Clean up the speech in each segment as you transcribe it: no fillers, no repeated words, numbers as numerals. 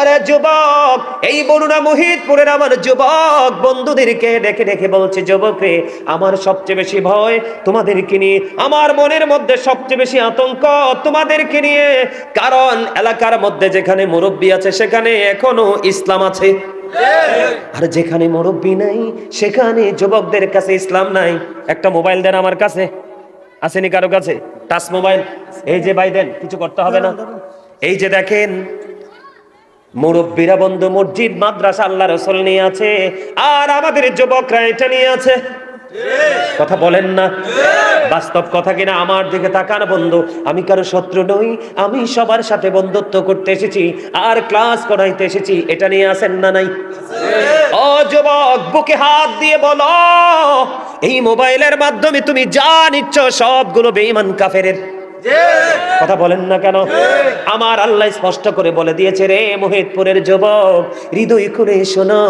ওরে যুবক, এই বরুণা মুহিতপুরের আমার যুবক বন্ধুদেরকে ডেকে ডেকে বলছে, যুবক রে, আমার সবচেয়ে বেশি ভয় তোমাদেরকে নিয়ে, আমার মনের মধ্যে সবচেয়ে বেশি আতঙ্ক তোমাদেরকে নিয়ে। কারণ এলাকার মধ্যে যেখানে মুরব্বী আছে সেখানে এখনো ইসলাম আছে, আর যেখানে মুরব্বী নাই সেখানে যুবকদের কাছে ইসলাম নাই। একটা মোবাইল দেন আমার কাছে, আসেনি কারো কাছে টাচ মোবাইল? এই যে ভাই দেন, কিছু করতে হবে না। এই যে দেখেন, মুরব্বীরা বন্ধু মসজিদ মাদ্রাসা আল্লাহ রাসূল নিয়ে আছে, আর আমাদের যুবকরা এটা নিয়ে আছে। কথা বলেন না, বাস্তব কথা কিনা? আমার দিকে তাকান বন্ধু, আমি কারো শত্রু নই, আমি সবার সাথে বন্ধুত্ব করতে এসেছি আর ক্লাস করাইতে এসেছি। এটা নিয়ে আছেন না নাই? ও যুবক, বুকে হাত দিয়ে বলো, এই মোবাইলের মাধ্যমে তুমি যা নিচ্ছ সবগুলো বেঈমান কাফেরের। কথা বলেন না কেন? আমার আল্লাহ স্পষ্ট করে বলে দিয়েছে, রে মুহিতপুরের যুবক, হৃদয় খুলে শোনো।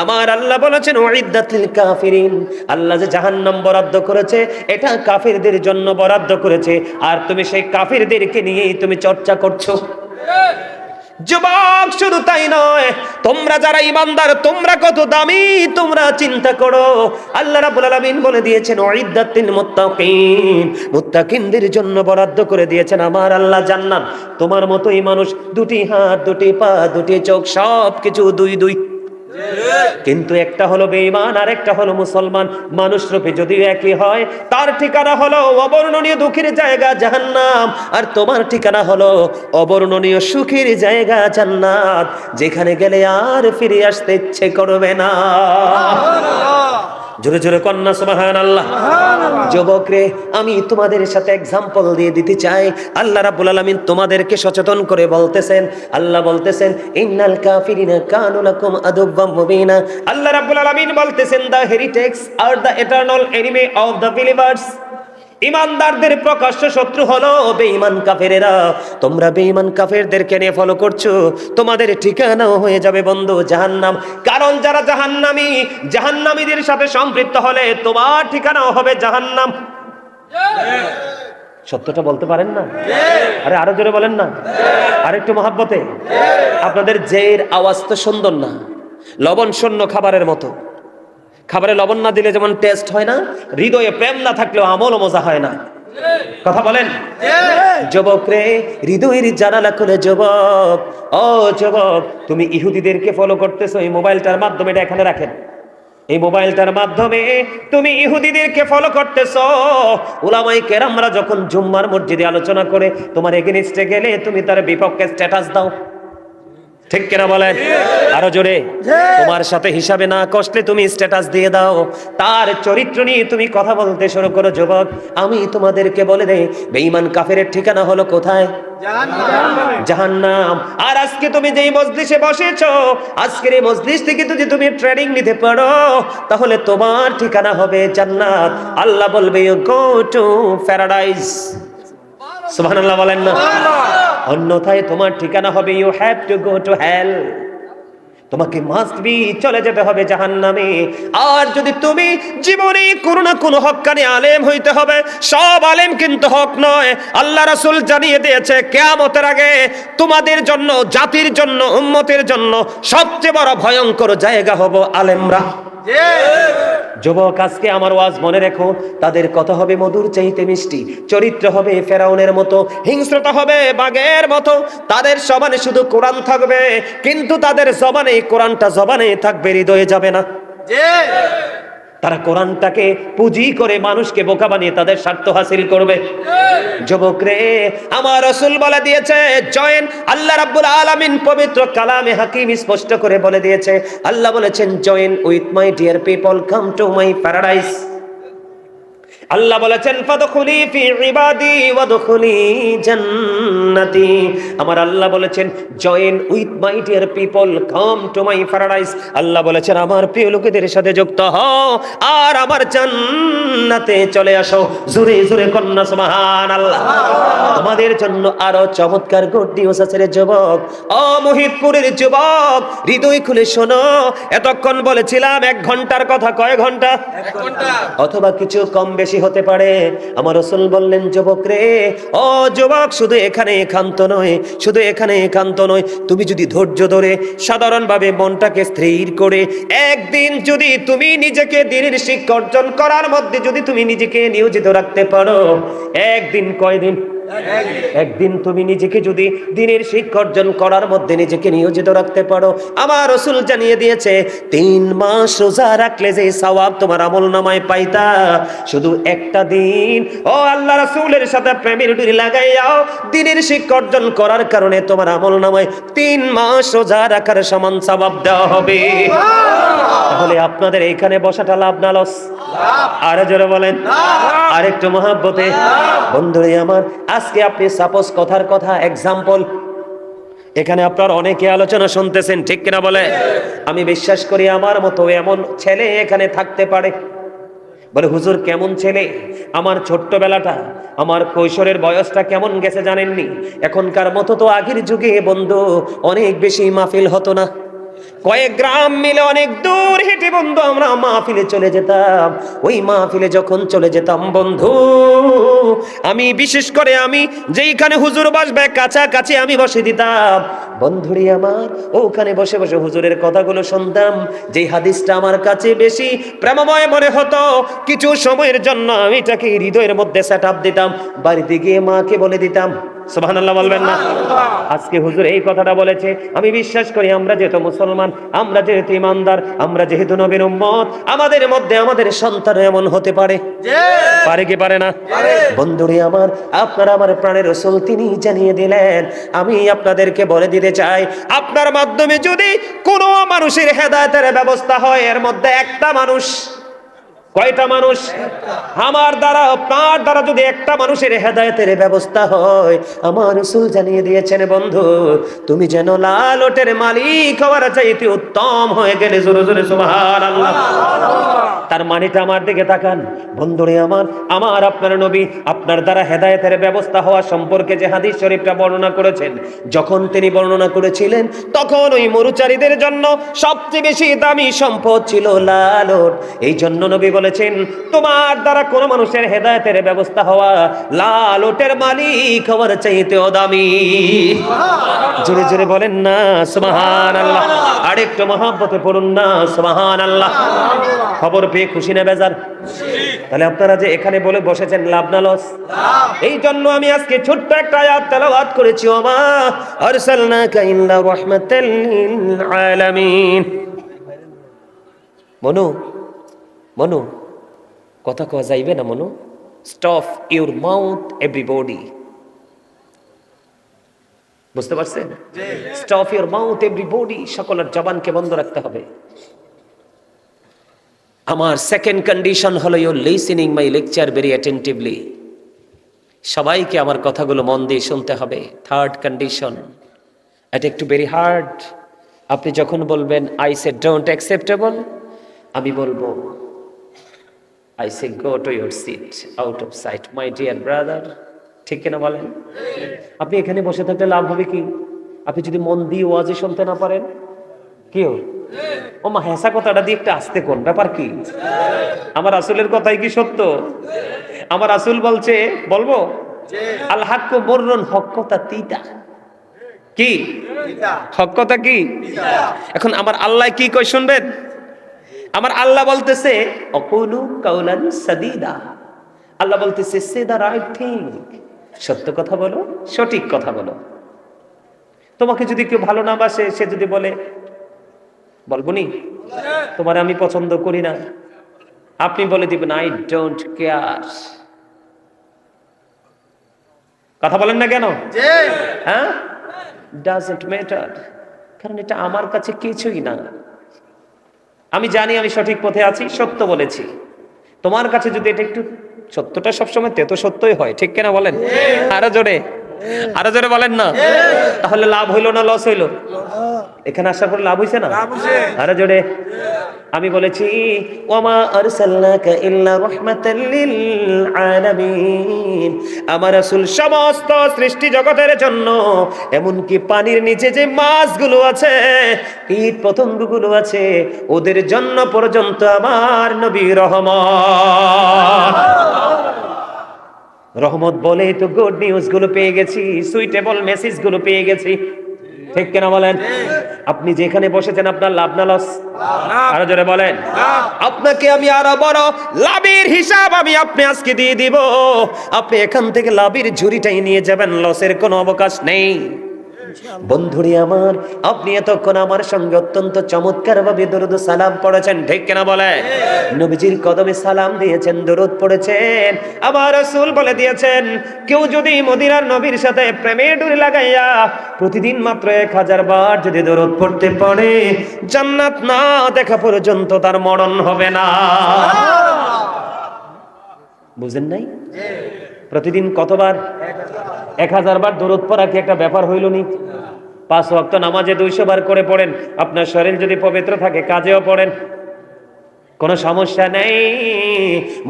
আমার আল্লাহ বলেছেন উইদ্দাতিল কাফিরিন, আল্লাহ যে জাহান্নাম বরাদ্দ করেছে এটা কাফিরদের জন্য বরাদ্দ করেছে, আর তুমি সেই কাফিরদেরকে নিয়েই তুমি চর্চা করছো। যুবক, শুধু তাই নয়, তোমরা যারা ঈমানদার তোমরা কত দামি তোমরা চিন্তা করো। আল্লাহ রাব্বুল আলামিন বলে দিয়েছেন উইদ্দাতিল মুত্তাকিন, মুত্তাকিনদের জন্য বরাদ্দ করে দিয়েছেন আমার আল্লাহ জান্নাত। তোমার মতোই মানুষ, দুটি হাত, দুটি পা, দুটি চোখ, সব কিছু দুই দুই, কিন্তু একটা হলো বেঈমান আর একটা হলো মুসলমান। মানুষ রূপে যদিও একই হয়, তার ঠিকানা হলো অবর্ণনীয় দুঃখের জায়গা জাহান্নাম, আর তোমার ঠিকানা হলো অবর্ণনীয় সুখের জায়গা জান্নাত, যেখানে গেলে আর ফিরে আসতে ইচ্ছে করবে না। জোরে জোরে কন্যা সুবহানাল্লাহ। যুবক রে, আমি তোমাদের সাথে এক্সাম্পল দিয়ে দিতে চাই। আল্লাহ রাব্বুল আলামিন তোমাদেরকে সচেতন করে বলতেছেন, আল্লাহ বলতেছেন ইন্নাল কাফিরিনা কানু লাকুম আদুওয়াম মুবিনা। আল্লাহ রাব্বুল আলামিন বলতেছেন দ্য হেরিটেক্স আর the eternal enemy of the believers. ইমানদারদের প্রকাশ্য শত্রু হলো বেঈমান কাফেরেরা। তোমরা বেঈমান কাফেরদেরকে নিয়ে ফলো করছো, তোমাদের ঠিকানাও হয়ে যাবে বন্ধু জাহান্নাম। কারণ যারা জাহান্নামী, জাহান্নামীদের সাথে সম্পৃক্ত হলে তোমার ঠিকানাও হবে জাহান্নাম। সত্যটা বলতে পারেন না? আরে আরো জোরে বলেন না, আর একটু মহাব্বতে। আপনাদের জের আওয়াজ তো সুন্দর না, লবণ শূন্য খাবারের মতো। খাবারে লবণ না দিলে যেমন টেস্ট হয় না, হৃদয়ে প্রেম না থাকলেও আমলও মজা হয় না। কথা বলেন। যুবক রে, হৃদয়ের জানালা খুলে যুবক, ও যুবক, তুমি ইহুদিদেরকে ফলো করতেছো এই মোবাইলটার মাধ্যমে। এটা এখানে রাখেন, এই মোবাইলটার মাধ্যমে তুমি ইহুদিদেরকে ফলো করতেছো। উলামায়ে কেরামরা যখন জুম্মার মসজিদে আলোচনা করে তোমার এগেইনস্টে গেলে তুমি তার বিপক্ষে স্ট্যাটাস দাও, ঠিক কিনা বলেন? আরো জোরে। তোমার সাথে হিসাবে না কষলে তুমি স্ট্যাটাস দিয়ে দাও, তার চরিত্র নিয়ে তুমি কথা বলতে শুরু করো। যুবক, আমি তোমাদেরকে বলে দেই, বেঈমান কাফেরের ঠিকানা হলো কোথায়? জাহান্নাম। আর আজকে তুমি যেই মজলিসে বসেছো, আজকের এই মজলিস থেকে যদি তুমি ট্রেনিং নিতে পারো, তাহলে তোমার ঠিকানা হবে জান্নাত। আল্লাহ বলবে ইউ গো টু প্যারাডাইস। সুবহানাল্লাহ বলেন না? অন্যথায় তোমার ঠিকানা হবে you have to go to hell. তোমাকে মাস্ট বি চলে যেতে হবে জাহান্নামে। আর যদি তুমি জীবনে কোনো না কোনো হক্কানি আলেম হইতে হবে। সব আলেম কিন্তু হক নয়। আল্লাহ রাসূল জানিয়ে দিয়েছে কিয়ামতের আগে তোমাদের জন্য, জাতির জন্য, উম্মতের জন্য সবচেয়ে বড় ভয়ঙ্কর জায়গা হবো আলেমরা। যুবক, আজকে আমার ওয়াজ মনে রেখো, তাদের কথা হবে মধুর চাইতে মিষ্টি, চরিত্র হবে ফেরাউনের মতো, হিংস্রতা হবে বাঘের মতো। তাদের জবানে শুধু কোরআন থাকবে, কিন্তু তাদের জবানে কোরআনটা জবানে থাকবে, হৃদয়ে যাবে না। তারা কোরআনটাকে পুঁজি করে মানুষকে বোকা বানিয়ে তাদের স্বার্থ হাসিল করবে। যুবক রে, আমার রাসূল বলে দিয়েছে জয়েন। আল্লাহ রাব্বুল আলামিন পবিত্র কালামে হাকিম স্পষ্ট করে বলে দিয়েছে, আল্লাহ বলেছেন join with my dear people, come to my paradise. আল্লাহ বলেছেন ফাদখুলি ফি ইবাদি ওয়াদখুলি জান্নাতি। আমার আল্লাহ বলেছেন join with my dear people, come to my paradise. আল্লাহ বলেছেন আমার প্রিয় লোকেদের সাথে যুক্ত হও আর আমার জান্নাতে চলে আসো। জোরে জোরে কন্যা সুবহানাল্লাহ। তোমাদের জন্য আরো চমৎকার গুড নিউজ আছে রে যুবক। ও মুহিতপুরের যুবক, হৃদয় খুলে শোনো। এতক্ষণ বলেছিলাম 1 ঘন্টার কথা, কয় ঘন্টা? 1 ঘন্টা অথবা কিছু কম বেশি হতে পারে। আমার রাসূল বললেন, যুবক রে, ও যুবক, শুধু এখানে একান্ত নয়, শুধু এখানে একান্ত নয়, তুমি যদি ধৈর্য ধরে সাধারণভাবে মনটাকে স্থির করে একদিন যদি তুমি নিজেকে দ্বীনের শিক্ষা অর্জন করার মধ্যে যদি তুমি নিজেকে নিয়োজিত রাখতে পারো, একদিন, কয়দিন? একদিন তুমি নিজেকে যদি দ্বীনের শিক্ষা অর্জন করার মধ্যে নিজেকে নিয়োজিত রাখতে পারো, আমার রাসূল জানিয়ে দিয়েছে 3 মাস রোজা রাখলে যে সওয়াব তোমার আমলনামায় পাইতা, শুধু একটা দিন ও আল্লাহ রাসূলের সাথে প্রেমের ডুরি লাগাইয়াও দ্বীনের শিক্ষা অর্জন করার কারণে তোমার আমলনামায় 3 মাস রোজা রাখার সমান সওয়াব দেওয়া হবে। তাহলে আপনাদের এখানে বসাটা লাভ না লস? আরে জোরে বলেন, আরেকটু মহব্বতে। বন্ধুরে আমার, আজকে আপনি সাপোজ কথার কথা এক্সাম্পল, এখানে আপনার অনেকে আলোচনা শুনতেছেন, ঠিক কিনা বলে? আমি বিশ্বাস করি আমার মতো এমন ছেলে এখানে থাকতে পারে। বলে, হুজুর কেমন ছেলে? আমার ছোট্টবেলাটা, আমার কৈশোরের বয়সটা কেমন গেছে জানেননি? এখনকার মতো তো আগের যুগে বন্ধু অনেক বেশি মাহফিল হতো না। কয়েক গ্রাম মিলে অনেক দূর হেঁটে বন্ধু আমরা মাহফিলে চলে যেতাম। ওই মাহফিলে যখন চলে যেতাম বন্ধু, আমি বিশেষ করে আমি যেইখানে হুজুর বসবে কাছাকাছি আমি বসে দিতাম। বন্ধুরি আমার, ওখানে বসে বসে হুজুরের কথাগুলো শুনতাম। যেই হাদিসটা আমার কাছে বেশি প্রেমময় মনে হতো, কিছু সময়ের জন্য আমি এটাকে হৃদয়ের মধ্যে সেট আপ দিতাম, বাড়িতে গিয়ে মাকে বলে দিতাম। সুবহানাল্লাহ বলবেন না? আজকে হুজুর এই কথাটা বলেছে, আমি বিশ্বাস করি আমরা যেহেতু মুসলমান, আমরা যেহেতু ইমানদার, আমরা যেহেতু নবীর উম্মত, আমাদের মধ্যে আমাদের সন্তান এমন হতে পারে, পারে কি পারে না? বন্ধুরে আমার, আপনারা আমার প্রাণের রাসূল তিনি জানিয়ে দিলেন। আমি আপনাদেরকে বলে দিতে চাই, আপনার মাধ্যমে যদি কোনো মানুষের হেদায়েতের ব্যবস্থা হয়, এর মধ্যে একটা মানুষ, কয়টা মানুষ? আমার দ্বারা, আপনার দ্বারা যদি একটা মানুষের হেদায়েতের ব্যবস্থা হয়, আমার রাসূল জানিয়ে দিয়েছেন বন্ধু, তুমি যেন লাল ওটের মালিক হওয়ার চাইতে উত্তম হয়ে গেলে। জোরে জোরে সুবহানাল্লাহ। তার মানেটা আমার দিকে তাকান বন্ধুরে আমার, আমার আপনার নবী আপনার দ্বারা হেদায়েতের ব্যবস্থা হওয়া সম্পর্কে যে হাদিস শরীফটা বর্ণনা করেছেন, যখন তিনি বর্ণনা করেছিলেন তখন ওই মরুচারীদের জন্য সবচেয়ে বেশি দামি সম্পদ ছিল লাল ওট। এই জন্য নবী বলেছেন, তোমার দ্বারা কোন মানুষের হেদায়েতের ব্যবস্থা হওয়া লাল ওটের মালিক হওয়ার চাইতেও দামি। জোরে জোরে বলেন না সুবহানাল্লাহ। আরেকটু মহব্বতে পড়ুন না সুবহানাল্লাহ। খবর পেয়ে খুশি না বেজার? তাহলে আপনারা যে এখানে বলে বসেছেন, লাভ না লস? এই জন্য আমি আজকে ছোট্ট একটা আয়াত তেলাওয়াত করেছি, ওমা আরসালনাকা ইল্লা রাহমাতাল লিল আলামিন। মনু, মনু, কথা কওয়া যাইবে না Manu? Stop your mouth everybody. বুঝতে পারছেন? স্টপ ইউর মাউথ এভরিবডি, সকলের জবানকে বন্ধ রাখতে হবে। আমার সেকেন্ড কন্ডিশন হলো you listening my lecture very attentively. সবাইকে আমার কথাগুলো মন দিয়ে শুনতে হবে। থার্ড কন্ডিশন, এটা একটু ভেরি হার্ড। আপনি যখন বলবেন আই সে ডোন্ট অ্যাকসেপ্টেবল, আমি বলবো I say go to your seat out of sight my dear brother. ঠিক কিনা বলেন? আপনি এখানে বসে থাকলে লাভ হবে কি? আপনি যদি মন দিয়ে ওয়াজে শুনতে না পারেন, কি হবে? ও মা, হেসা কথাটা দিয়ে একটা আসতে কোন ব্যাপার কি? আমার রাসূলের কথাই কি সত্য? আমার রাসূল বলছে, বলবো আল হাক্কু মুররুন, হক কথা তিতা। কি হক কথা? কি? এখন আমার আল্লাহ কি কই শুনবেন? আমার আল্লাহ বলতেছে অকুলু কাউলান সাদীদা। আল্লাহ বলতেছে সে দা রাইট থিং, সত্য কথা বলো, সঠিক কথা বলো। তোমাকে যদি কেউ ভালো না বাসে, সে যদি বলে, বলবো নি তোমার আমি পছন্দ করি না, আপনি বলে দিবেন আই ডোন্ট কেয়ার। কথা বলেন না কেন? হ্যাঁ, ডাজন্ট ম্যাটার, কারণ এটা আমার কাছে কিছুই না। আমি জানি আমি সঠিক পথে আছি, সত্য বলেছি। তোমার কাছে যদি এটা একটু, সত্যটা সবসময় তেতো সত্যই হয়, ঠিক কিনা বলেন? আরো জোরে, আরো জোরে বলেন না। তাহলে লাভ হইলো না লস হইলো? এখানে আসার পর লাভ হইছে না? আরো জোরে। আমি বলেছি ওমা আরসালনাকা ইল্লা রাহমাতাল লিল আলামিন, আমার রাসূল সমস্ত সৃষ্টি জগতের জন্য, এমনকি পানির নিচে যে মাছগুলো আছে, কীট পতঙ্গগুলো আছে, ওদের জন্য পর্যন্ত আমার নবী রহমত। রহমত বলে তো গুড নিউজ গুলো পেয়ে গেছি, সুইটেবল মেসেজ গুলো পেয়ে গেছি, ঠিক কিনা বলেন? আপনি যেখানে বসেছেন আপনার লাভ না লস? আরো জোরে বলেন। আপনাকে আমি আরো বড় লাভের হিসাব আমি আপনি আজকে দিয়ে দিব, আপনি এখান থেকে লাভের ঝুড়িটাই নিয়ে যাবেন, লসের কোনো অবকাশ নেই। বন্ধুরে আমার, আপনি এতক্ষণ আমার সঙ্গে অত্যন্ত চমৎকার ভাবে দরুদ সালাম পড়েছেন, ঠিক কিনা বলে? নবীজির কদমে সালাম দিয়েছেন, দরুদ পড়েছেন। আমার রাসূল বলে দিয়েছেন, কেউ যদি মদিনার নবীর সাথে প্রেমের ডুরি লাগাইয়া প্রতিদিন মাত্র 1000 বার যদি দরুদ পড়তে পারে, জান্নাত না দেখা পর্যন্ত তার মরণ হবে না। বুঝেন নাই? প্রতিদিন কতবার? 1000 বার দরুদ পড়া কি একটা ব্যাপার হইল নি? 5 ওয়াক্ত নামাজে 200 বার করে পড়েন, আপনার শরীর যদি পবিত্র থাকে কাজেও পড়েন, কোনো সমস্যা নেই।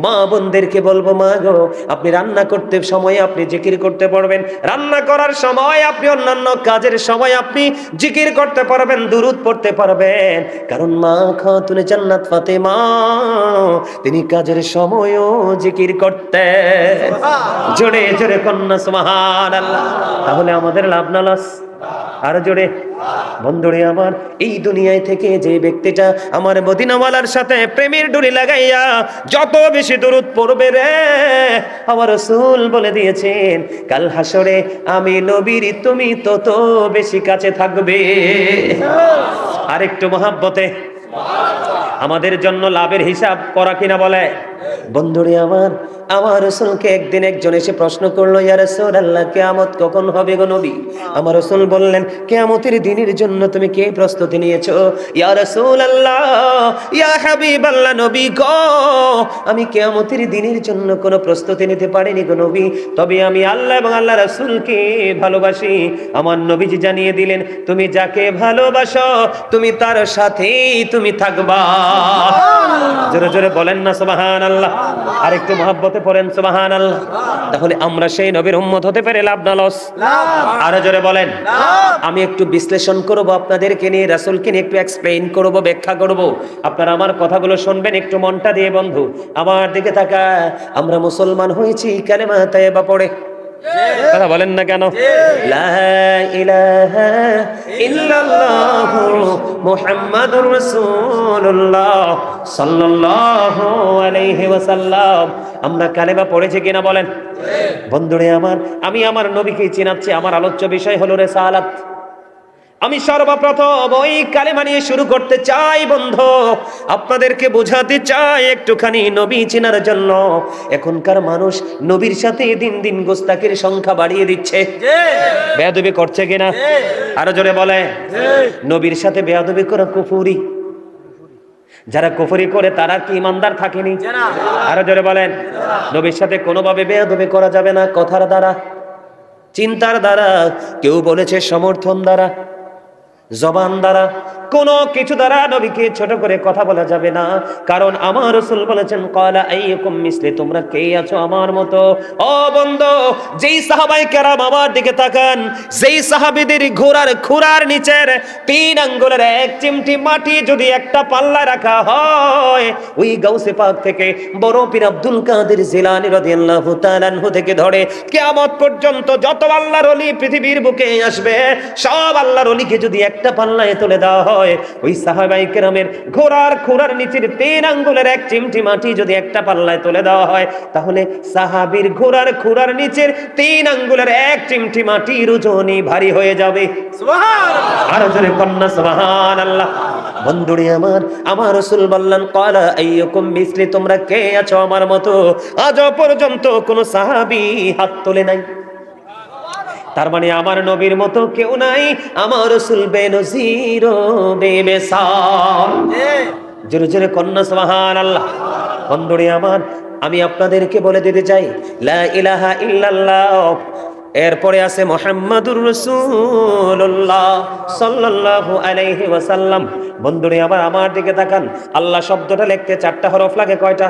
মা বোনদেরকে বলবো, মা গো, আপনি রান্না করতে সময় আপনি জিকির করতে পারবেন, রান্না করার সময় আপনি অন্যান্য কাজের সময় আপনি জিকির করতে পারবেন, দুরূদ পড়তে পারবেন। কারণ মা খাতুনে জান্নাত ফাতেমা তিনি কাজের সময়ও জিকির করতেন। জোরে জোরে কন্যা সুবহানাল্লাহ। তাহলে আমাদের লাভ না লস? আরো জোরে। বন্ধুরে আমার, এই দুনিয়ায় থেকে যে ব্যক্তিটা আমার মদিনাওয়ালার সাথে প্রেমের ডুরি লাগাইয়া যত বেশি দরুদ পড়বে রে, আমার রাসূল বলে দিয়েছেন কাল হাসরে আমি নবীর তুমি তত বেশি কাছে থাকবে। আরেকটু মহাব্বতে আমাদের জন্য লাভের হিসাব করা কিনা বলে? বন্ধুরে আমার, আমার রাসূলকে একদিন একজন এসে প্রশ্ন করলো, ইয়া রাসূলুল্লাহ, কিয়ামত কখন হবে গো নবী? আমার রাসূল বললেন, কিয়ামতের দিনের জন্য তুমি কি প্রস্তুতি নিয়েছো? ইয়া রাসূলুল্লাহ, ইয়া হাবিবাল্লাহ, নবী গো, আমি কিয়ামতের দিনের জন্য কোনো প্রস্তুতি নিতে পারিনি গো নবী, তবে আমি আল্লাহ এবং আল্লাহ রাসূলকে ভালোবাসি। আমার নবীজি জানিয়ে দিলেন, তুমি যাকে ভালোবাসো তুমি তার সাথেই তুমি থাকবা। জোরে জোরে বলেন না সুবহানাল্লাহ। আর একটু মহব্বতে পড়েন সুবহানাল্লাহ। তাহলে আমরা সেই নবীর উম্মত হতে পেরে লাভ না লস? আরো জোরে বলেন। আমি একটু বিশ্লেষণ করব আপনাদেরকে নিয়ে, রাসূলকে নিয়ে একটু এক্সপ্লেইন করব, ব্যাখ্যা করব। আপনারা আমার কথাগুলো শুনবেন একটু মনটা দিয়ে। বন্ধু আমার দিকে তাকা, আমরা মুসলমান হয়েছি কালেমা তাইয়্যিবা পড়ে, কথা বলেন না কেন? লা ইলাহা ইল্লাল্লাহু মুহাম্মাদুর রাসূলুল্লাহ সাল্লাল্লাহু আলাইহি ওয়াসাল্লাম, আমরা কালেমা পড়েছি কিনা বলেন? বন্ধুরে আমার, আমি আমার নবীকে চিনাচ্ছি, আমার আলোচ্য বিষয় হলো রিসালাত। আমি সর্বপ্রথম ওই কালেমা নিয়ে শুরু করতে চাই। বন্ধু আপনাদেরকে বোঝাতে চাই একটুখানি নবী চেনার জন্য। এখনকার মানুষ নবীর সাথে দিন দিন গোস্তাকির সংখ্যা বাড়িয়ে দিচ্ছে। বেয়াদবি করছে কিনা? আরো জোরে বলে। নবীর সাথে বেয়াদবি করা কুফরি। যারা কুফরি করে তারা কি ইমানদার থাকেনি? আরো জোরে বলেন। নবীর সাথে কোনোভাবে বেয়াদবি করা যাবে না, কথার দ্বারা, চিন্তার দ্বারা, কেউ বলেছে সমর্থন দ্বারা, জবান দ্বারা, কোনো কিছু দ্বারা নবীকে ছোট করে কথা বলা যাবে না। কারণ আমার রাসূল বলেছেন, ক্বালা আইয়ুকুম মিসলি, তোমরা কে আছো আমার মতো? ও বন্ধু, যেই সাহাবায়ে কেরাম আমার দিকে তাকান, যেই সাহাবীদের ঘোড়ার খুরার নিচের 3 আঙ্গুলের 1 চিমটি মাটি যদি একটা পাল্লা রাখা হয়, ওই গাউসে পাক থেকে বড় পীর আব্দুল কাদের জিলানী রাদিয়াল্লাহু তাআলা আনহু থেকে ধরে কিয়ামত পর্যন্ত যত আল্লাহর ওলি পৃথিবীর বুকে আসবে, সব আল্লাহর ওলিকে যদি একটা পাল্লায় তুলে দেওয়া হয়, ওই সাহাবায়ে কেরামের ঘোড়ার খুরার নিচের 3 আঙ্গুলের 1 চিমটি মাটি যদি একটা পাল্লায় তুলে দেওয়া হয়, তাহলে সাহাবীর ঘোড়ার খুরার নিচের 3 আঙ্গুলের 1 চিমটি মাটির ওজনই ভারী হয়ে যাবে। সুবহানাল্লাহ। আর জোরে কন্না সুবহানাল্লাহ। বন্ধুরে আমার রাসূল বললেন, ক্বালা আইয়ুকুম মিসলি, তোমরা কে আছো আমার মতো? আজ পর্যন্ত কোন সাহাবী হাত তোলে নাই। তার মানে আমার নবীর মতো কেউ নাই, আমার রাসূল বেনজির বেমিসাল। জোরে জোরে কন্না সুবহানাল্লাহ। বন্ধুরে আমার, আমি আপনাদেরকে বলে দিতে চাই, লা ইলাহা ইল্লাল্লাহ এরপরে আছে মুহাম্মাদুর রাসূলুল্লাহ সাল্লাল্লাহু আলাইহি ওয়াসাল্লাম। বন্ধুরে আবার আমার দিকে তাকান, আল্লাহ শব্দটা লিখতে 4টা হরফ লাগে। কয়টা?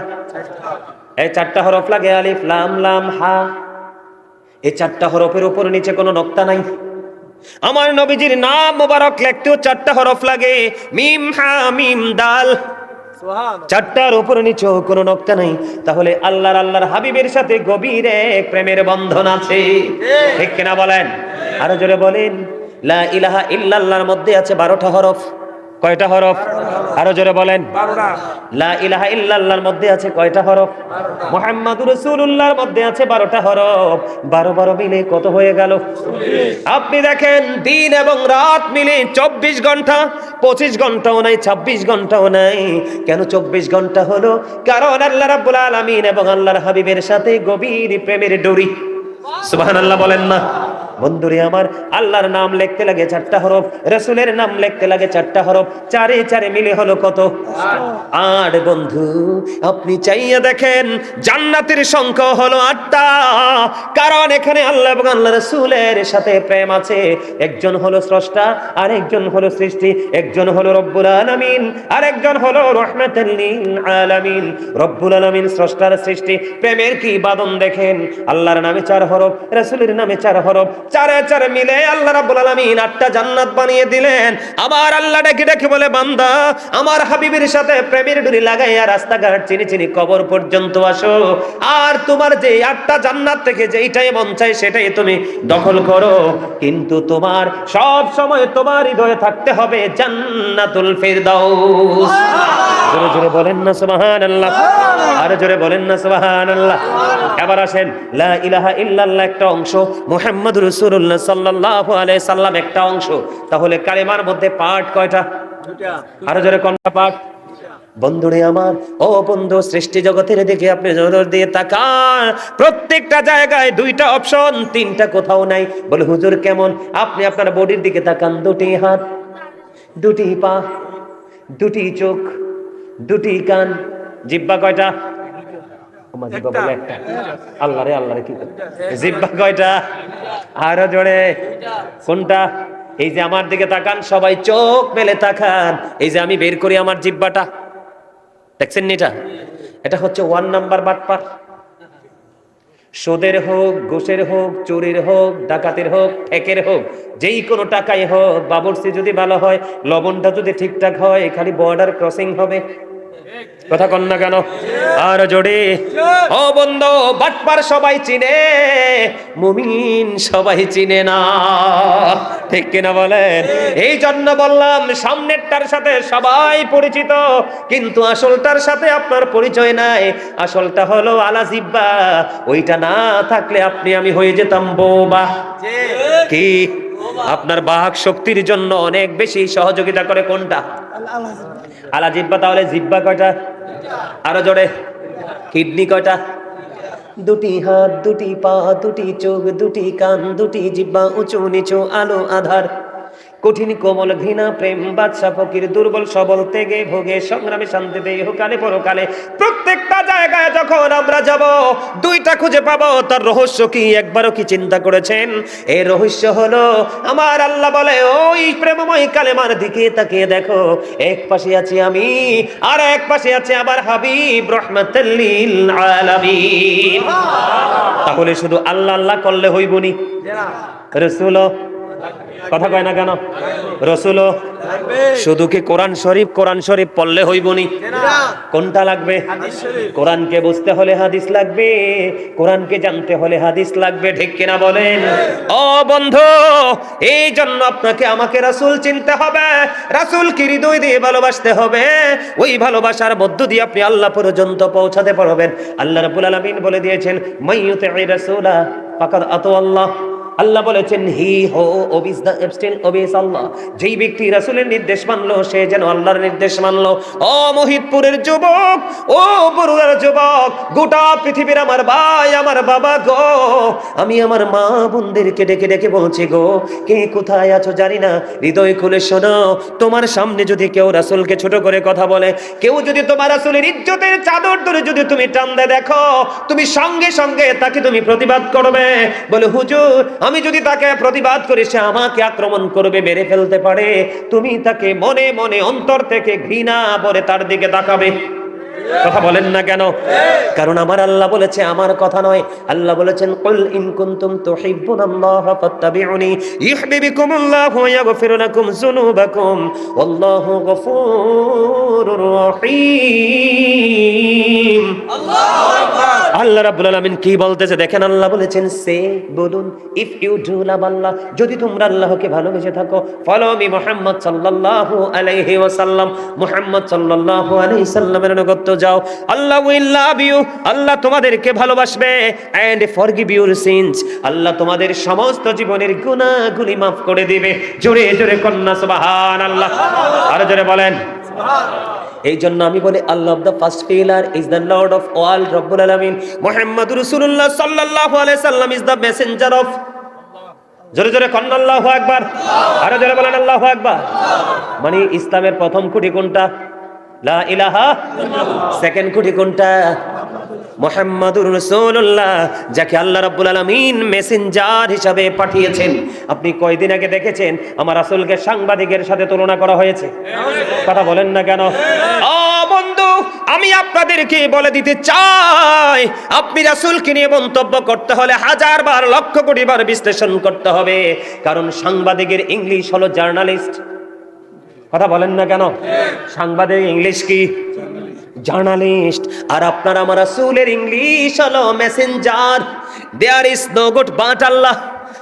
এই 4টা হরফ লাগে, আলিফ লাম লাম হা। এই 4টা হরফের উপর নিচে কোনো নক্তা নাই। আমার নবীজির নাম মোবারক লিখতেও 4টা হরফ লাগে, মিম হা মিম দাল। 4টার উপর নিচেও কোনো নক্তা নাই। তাহলে আল্লাহর হাবিবের সাথে গভীর এক প্রেমের বন্ধন আছে, ঠিক কিনা বলেন? আরো জোরে বলেন। লা ইলাহা ইল্লাল্লাহর মধ্যে আছে 12টা হরফ। কয়টা হরফ? আরো জোরে বলেন। 12টা। লা ইলাহা ইল্লাল্লাহর মধ্যে আছে কয়টা হরফ? মুহাম্মাদুর রাসূলুল্লাহর মধ্যে আছে 12টা হরফ। 12 মিলে কত হয়ে গেল? আপনি দেখেন, দিন এবং রাত মিলে 24 ঘন্টা, 25 ঘন্টাও নাই, 26 ঘন্টাও নাই। কেন 24 ঘন্টা হলো? কারণ আল্লাহ রাব্বুল আলামিন এবং আল্লাহর হাবিবের সাথে গভীর প্রেমের ডোরি। সুবহানাল্লাহ বলেন না? বন্ধুরে আমার, আল্লাহর নাম লিখতে লাগে 4টা হরফ, রাসূলের নাম লিখতে লাগে 4টা হরফ। 4 এ 4 মিলে হলো কত? 8। বন্ধু, আপনি চাইয়া দেখেন, জান্নাতের সংখ্যা হলো 8টা। কারণ এখানে আল্লাহ এবং আল্লাহর রাসূলের সাথে প্রেম আছে। একজন হলো স্রষ্টা, আর একজন হলো সৃষ্টি। একজন হলো রব্বুল আলামিন, আর একজন হলো রাহমাতুল লিল আলামিন। রব্বুল আলামিন স্রষ্টার সৃষ্টি, প্রেমের কি বাঁধন দেখেন। আল্লাহর নামে 4 হরফ, রাসূলের নামে 4 হরফ, 4 এ 4 মিলে আল্লাহ রাব্বুল আলামিন 8টা জান্নাত বানিয়ে দিলেন। আবার আল্লাহ ডেকে ডেকে বলে, বান্দা আমার হাবিবের সাথে প্রেমের ডুরি লাগাইয়া রাস্তাঘাট চিনি চিনি কবর পর্যন্ত আসো। আর তোমার যে 8টা জান্নাত থেকে যেইটাই মন চায় সেটাই তুমি দখল করো। কিন্তু তোমার সব সময় তোমার হৃদয়ে থাকতে হবে জান্নাতুল ফিরদাউস। জোরে জোরে বলেন না সুবহানাল্লাহ। আরো জোরে বলেন না সুবহানাল্লাহ। এবার আসেন, লা ইলাহা ইল্লাল্লাহ একটা অংশ, মুহাম্মাদুর রাসূলুল্লাহ সাল্লাল্লাহু আলাইহি সাল্লাম একটা অংশ। তাহলে কালেমার মধ্যে পার্ট কয়টা? 2টা। আরো জোরে কোনটা পার্ট? বন্ধুরে আমার, ও বন্ধু, সৃষ্টি জগতের দিকে আপনি নজর দিয়ে তাকান, প্রত্যেকটা জায়গায় 2টা অপশন, 3টা কোথাও নাই। বলে হুজুর কেমন? আপনি আপনার বডির দিকে তাকান, 2টি হাত, 2টি পা, 2টি চোখ, 2টি কান, জিহ্বা কয়টা? জিহ্বা বলে একটা। আল্লাহ রে আল্লাহ রে, কি জিহ্বা কয়টা? আরো জোরে। কোনটা? এই যে আমার দিকে তাকান, সবাই চোখ মেলে তাকান। এই যে আমি বের করি আমার জিহ্বাটা, দেখছেন এটা? এটা হচ্ছে 1 নাম্বার বাটপার। সুদের হোক, ঘুষের হোক, চুরির হোক, ডাকাতের হোক, ঠেকের হোক, যেই কোনো টাকাই হোক, বাবুর্চি যদি ভালো হয়, লবণটা যদি ঠিকঠাক হয়, খালি বর্ডার ক্রসিং হবে। কথা কন না কেন? আর জোরে। ও বন্ধু, বাটপার সবাই চিনে, মুমিন সবাই চিনে না, ঠিক কিনা বলেন? এই জন্য বললাম, সামনেরটার সাথে সবাই পরিচিত, কিন্তু আসলটার সাথে আপনার পরিচয় নাই। আসলটা হলো আলা জিব্বা, ওইটা না থাকলে আপনি আমি হয়ে যেতাম বোবা। কি? আপনার বাহক শক্তির জন্য অনেক বেশি সহযোগিতা করে কোনটা? আলা জিব্বা। তাহলে জিব্বা কয়টা? আরো জোরে। কিডনি কয়টা? 2টি হাত, 2টি পা, 2টি চোখ, 2টি কান, 2টি জিহ্বা, উঁচু নিচু, আলো আধার, কঠিন কোমল, ঘৃণা প্রেম, বাদশা ফকির, দুর্বল সবল, তেগে ভোগে, সংগ্রামে শান্তিতে, ইহকালে পরকালে। প্রত্যেকটা জায়গায় যখন আমরা যাব, 2টা খুঁজে পাবো। তার রহস্য কি একবারও কি চিন্তা করেছেন? এই রহস্য হলো, আমার আল্লাহ বলে, ওই প্রেমময় কালেমার দিকে তাকিয়ে দেখো, এক পাশে আছি আমি, আর এক পাশে আছে আমার হাবিব রাহমাতুল লিল আলামিন। তাহলে শুধু আল্লাহ আল্লাহ করলে হইবনি? রাসূল কথা কয় না কেন? রাসূল শুধু কি কোরআন শরীফ পড়লে হইবনি? কোনটা লাগবে? কোরআনকে বুঝতে হলে হাদিস লাগবে, কোরআনকে জানতে হলে হাদিস লাগবে, ঠিক কিনা বলেন? ও বন্ধু, এই জন্য আপনাকে আমাকে রাসূল চিনতে হবে, রাসূলকে হৃদয় দিয়ে ভালোবাসতে হবে। ওই ভালোবাসার মধ্য দিয়ে আপনি আল্লাহ পর্যন্ত পৌঁছাতে পারবেন। আল্লাহ রাব্বুল আলামিন বলে দিয়েছেন, মাইয়ুতি'ir রাসূলা ফাকাদ আতা আল্লাহ। আল্লাহ বলেছেন হি হো ওবিস দা স্টিল ওবিস আল্লাহ। যেই ব্যক্তি রাসূলের নির্দেশ মানলো সে যেন আল্লাহর নির্দেশ মানলো। ও মহিদপুরের যুবক, ও বরুড়ার যুবক, গোটা পৃথিবীর আমার ভাই আমার বাবা গো, আমি আমার মা বোনদেরকে ডেকে ডেকে বলছি গো, কে কোথায় আছো জানি না, হৃদয় খুলে শোনো। তোমার সামনে যদি কেউ রাসূলকে ছোট করে কথা বলে, কেউ যদি তোমার রাসূলের ইজ্জতের চাদর ধরে যদি তুমি টানতে দেখো, তুমি সঙ্গে সঙ্গে তাকে তুমি প্রতিবাদ করবে। বলে হুজুর, আমি যদি তাকে প্রতিবাদ করি সে আমাকে আক্রমণ করবে, মেরে ফেলতে পারে। তুমি তাকে মনে মনে অন্তর থেকে ঘৃণা ভরে তার দিকে তাকাবে। কথা বলেন না কেন? কারণ আমার আল্লাহ বলেছে, আমার কথা নয়। আল্লাহ বলেছেন কুল ইন কুনতুম তুহিব্বুনাল্লাহ ফাত্তাবিউনি ইউহিব্বুকুমুল্লাহু ওয়া ইয়াগফির লাকুম যুনুবাকুম ওয়াল্লাহু গফুরুর রহিম। আল্লাহু আকবার। আল্লাহ রাব্বুল আলামিন কি বলতেছে দেখেন, আল্লাহ বলেছেন সে বলুন, ইফ ইউ ডু লাভ আল্লাহ, যদি তোমরা আল্লাহকে ভালোবেসে থাকো, ফলো মি মুহাম্মদ সাল্লাল্লাহু আলাইহি ওয়াসাল্লাম, মুহাম্মদ সাল্লাল্লাহু আলাইহি সাল্লামের অনুগত যাও, আল্লাহ উইল লাভ ইউ, আল্লাহ তোমাদেরকে ভালোবাসবে, এন্ড ফরগিভ ইউর সিনস, আল্লাহ তোমাদের সমস্ত জীবনের গুনাহগুলি maaf করে দিবে। জোরে জোরে কন্যা সুবহানাল্লাহ, আর জোরে বলেন সুবহানাল্লাহ। এই জন্য আমি বলি আল্লাহ of the first pillar is the lord of all, রব্বুল আলামিন মুহাম্মদুর রাসূলুল্লাহ সাল্লাল্লাহু আলাইহি সাল্লাম ইজ দ্য মেসেঞ্জার অফ, জোরে জোরে কন্যা আল্লাহু আকবার, আর জোরে বলেন আল্লাহু আকবার। মানে ইসলামের প্রথম খুঁটি কোনটা? লা ইলাহা ইল্লাল্লাহ। সেকেন্ড খুঁটি কোনটা? মুহাম্মাদুর রাসূলুল্লাহ, যাকে আল্লাহ রাব্বুল আলামিন মেসেঞ্জার হিসাবে পাঠিয়েছেন। আপনি কয়দিন আগে দেখেছেন আমার রাসূলকে সাংবাদিকের সাথে তুলনা করা হয়েছে? কথা বলেন না কেন? ও বন্ধু, আমি আপনাদেরকে বলে দিতে চাই, আপনি রাসূলকে নিয়ে মন্তব্য করতে হলে হাজার বার লক্ষ কোটি বার বিশ্লেষণ করতে হবে। কারণ সাংবাদিকের ইংলিশ হলো জার্নালিস্ট। কথা বলেন না কেন? সাংবাদিক ইংলিশ কি? জার্নালিস্ট। আর আপনার আমার রাসূলের ইংলিশ হলো messenger. There is no god but আল্লাহ,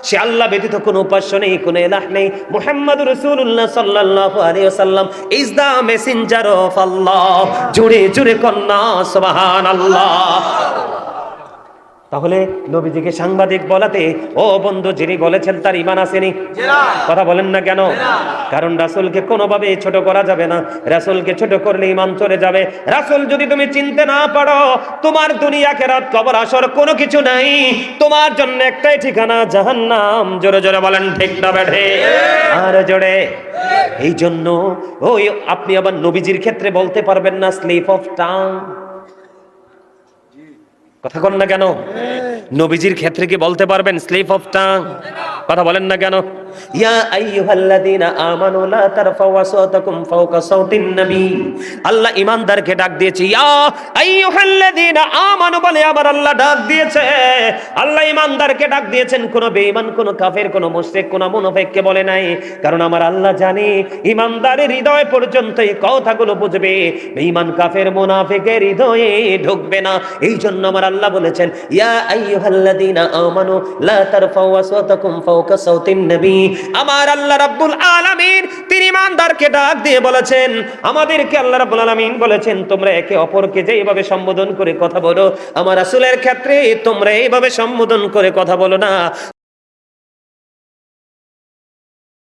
সে আল্লাহ ব্যতীত কোনো উপাস্য নেই, কোনো ইলাহ নেই। মুহাম্মাদুর রাসূলুল্লাহ সাল্লাল্লাহু আলাইহি ওয়াসাল্লাম ইজ দা মেসেঞ্জার অফ আল্লাহ। জোরে জোরে কন্যা সুবহানাল্লাহ। তাহলে নবীজিকে সাংবাদিক বলাতে, ও বন্ধু, যিনি বলেছেন তার ঈমান আসেনি? কথা বলেন না কেন? কারণ রাসূলকে কোনোভাবে ছোট করা যাবে না। রাসূলকে ছোট করলে ঈমান চলে যাবে। রাসূল যদি তুমি চিনতে না পারো, তোমার দুনিয়া আখিরাত কবর আসর কোনো কিছু নাই, তোমার জন্য একটাই ঠিকানা জাহান্নাম। জোরে জোরে বলেন ঠিক না বেঠে? আর জোরে। এই জন্য ওই আপনি আবার নবীজির ক্ষেত্রে বলতে পারবেন না স্লিপ অফ টাং। কথা বলেন না কেন? নবীজির ক্ষেত্রে কি বলতে পারবেন স্লিপ অফ টাং? কথা বলেন না কেন? ইয়া আইয়ুহাল্লাযীনা আমানু লা তারফাউ আসাওতাকুম ফাওকা সাওতিন নবী। আল্লাহ ঈমানদারকে ডাক দিয়েছে, ইয়া আইয়ুহাল্লাযীনা আমানু বলে আমার আল্লাহ ডাক দিয়েছে। আল্লাহ ঈমানদারকে ডাক দিয়েছেন, কোন বেঈমান, কোন কাফের, কোন মুশরিক, কোন মুনাফিককে বলে নাই। কারণ আমার আল্লাহ জানে ঈমানদারের হৃদয় পর্যন্ত এই কথাগুলো বুঝবে, বেঈমান কাফের মুনাফিকের হৃদয়ে ঢুকবে না। এই জন্য আমার আল্লাহ বলেছেন, ইয়া আইয়ুহাল্লাযীনা আমানু লা তারফাউ আসাওতাকুম ফাওকা সাওতিন নবী। আমার আল্লাহ রাব্বুল আলামিন তিনি ঈমানদারকে ডাক দিয়ে বলেছেন, আমাদেরকে আল্লাহ রাব্বুল আলামিন বলেছেন তোমরা একে অপরকে যেভাবে সম্বোধন করে কথা বলো, আমার রাসূলের ক্ষেত্রে তোমরা এইভাবে সম্বোধন করে কথা বলো না।